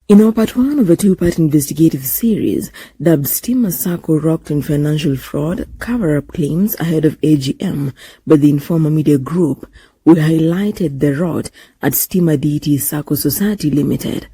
In our part one of a two-part investigative series dubbed Stima Sacco rocked in financial fraud cover-up claims ahead of AGM by the Informa Media Group, we highlighted the rot at Stima Sacco Society Limited.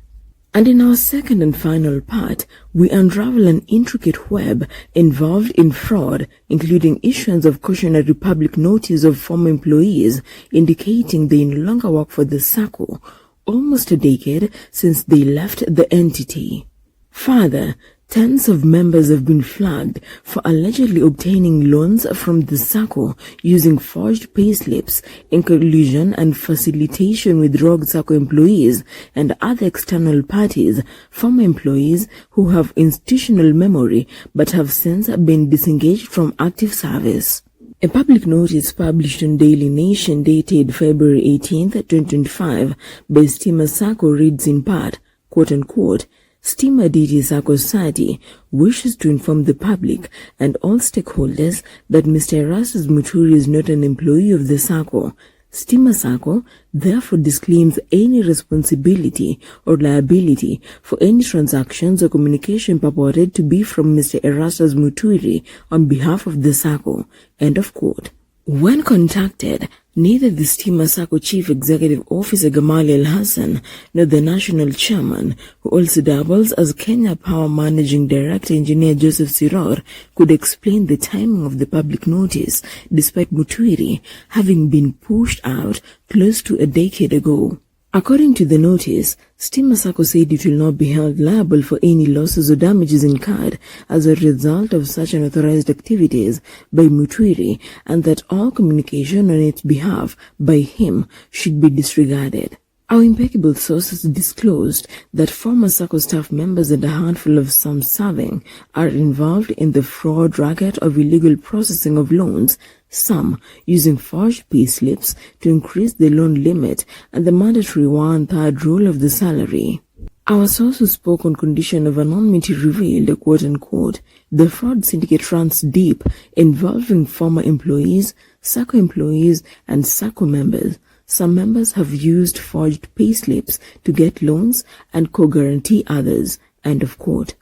And in our second and final part, we unravel an intricate web involved in fraud, including issuance of cautionary public notice of former employees indicating they no longer work for the Sacco, almost a decade since they left the entity. Further, tens of members have been flagged for allegedly obtaining loans from the Sacco using forged payslips in collusion and facilitation with rogue Sacco employees and other external parties, former employees who have institutional memory but have since been disengaged from active service. A public notice published on Daily Nation dated February 18, 2025 by Stima Sacco reads in part, quote-unquote, Stima Sacco Society wishes to inform the public and all stakeholders that Mr. Erastus Muturi is not an employee of the Sacco. Stima Sacco therefore disclaims any responsibility or liability for any transactions or communication purported to be from Mr. Erastus Muturi on behalf of the Sacco. End of quote. When contacted, neither the Stima Sacco Chief Executive Officer Gamali Al Hassan nor the National Chairman, who also doubles as Kenya Power Managing Director Engineer Joseph Siror, could explain the timing of the public notice, despite Muturi having been pushed out close to a decade ago. According to the notice, Stima Sacco said it will not be held liable for any losses or damages incurred as a result of such unauthorized activities by Muturi, and that all communication on its behalf by him should be disregarded. Our impeccable sources disclosed that former Sacco staff members and a handful of some serving are involved in the fraud racket of illegal processing of loans, some using forged payslips to increase the loan limit and the mandatory 1/3 rule of the salary. Our source who spoke on condition of anonymity revealed, quote-unquote, the fraud syndicate runs deep, involving former employees, Sacco employees, and Sacco members. Some members have used forged payslips to get loans and co-guarantee others, end of quote.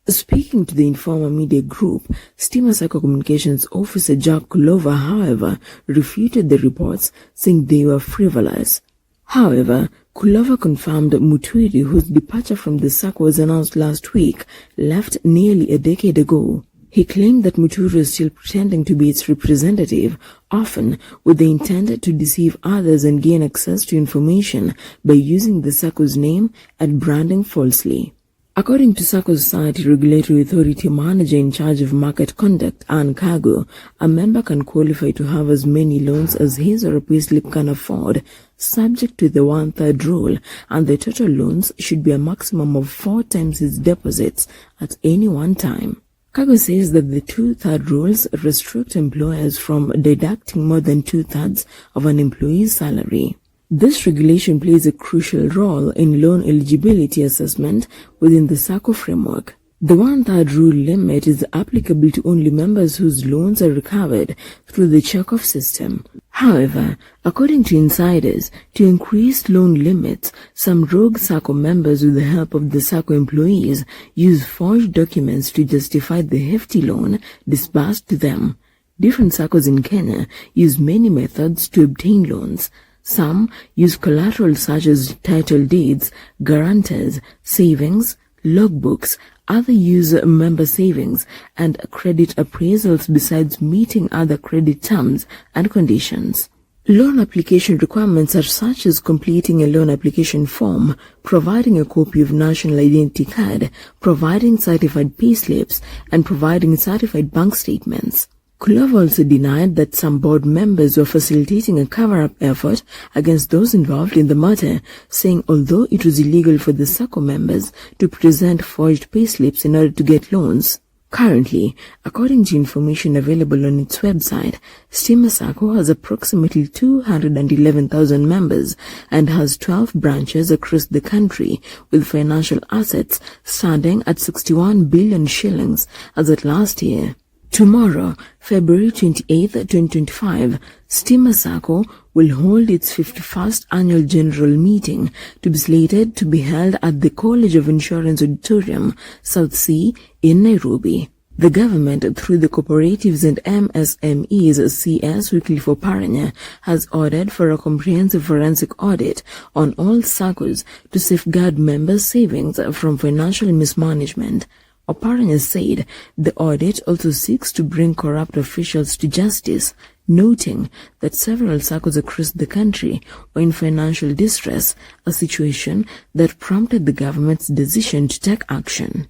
Speaking to the Informa Media Group, Stima Sacco Communications Officer Jack Kulova, however, refuted the reports, saying they were frivolous. However, Kulova confirmed Muturi, whose departure from the Sacco was announced last week, left nearly a decade ago. He claimed that Muturi is still pretending to be its representative, often with the intent to deceive others and gain access to information by using the Sacco's name and branding falsely. According to Sacco Society Regulatory Authority manager in charge of market conduct, Anne Cargo, a member can qualify to have as many loans as his or a payslip can afford, subject to the 1/3 rule, and the total loans should be a maximum of 4 times his deposits at any one time. Cargo says that the 2/3 rules restrict employers from deducting more than 2/3 of an employee's salary. This regulation plays a crucial role in loan eligibility assessment within the Sacco framework. The 1/3 rule limit is applicable to only members whose loans are recovered through the check-off system. However, according to insiders, to increase loan limits, some rogue Sacco members with the help of the Sacco employees use forged documents to justify the hefty loan disbursed to them. Different Saccos in Kenya use many methods to obtain loans. Some use collateral such as title deeds, guarantors, savings, logbooks. Others use member savings and credit appraisals besides meeting other credit terms and conditions. Loan application requirements are such as completing a loan application form, providing a copy of national identity card, providing certified payslips, and providing certified bank statements. Kulova also denied that some board members were facilitating a cover-up effort against those involved in the matter, saying although it was illegal for the Sacco members to present forged payslips in order to get loans, currently, according to information available on its website, Stima Sacco has approximately 211,000 members and has 12 branches across the country, with financial assets standing at 61 billion shillings as at last year. Tomorrow, February 28, 2025, Stima Sacco will hold its 51st annual general meeting, to be slated to be held at the College of Insurance Auditorium, South Sea, in Nairobi. The government, through the Cooperatives and MSMEs CS Weekly for Paranya, has ordered for a comprehensive forensic audit on all SACCOs to safeguard members' savings from financial mismanagement. Oparanya said the audit also seeks to bring corrupt officials to justice, noting that several SACCOs across the country are in financial distress, a situation that prompted the government's decision to take action.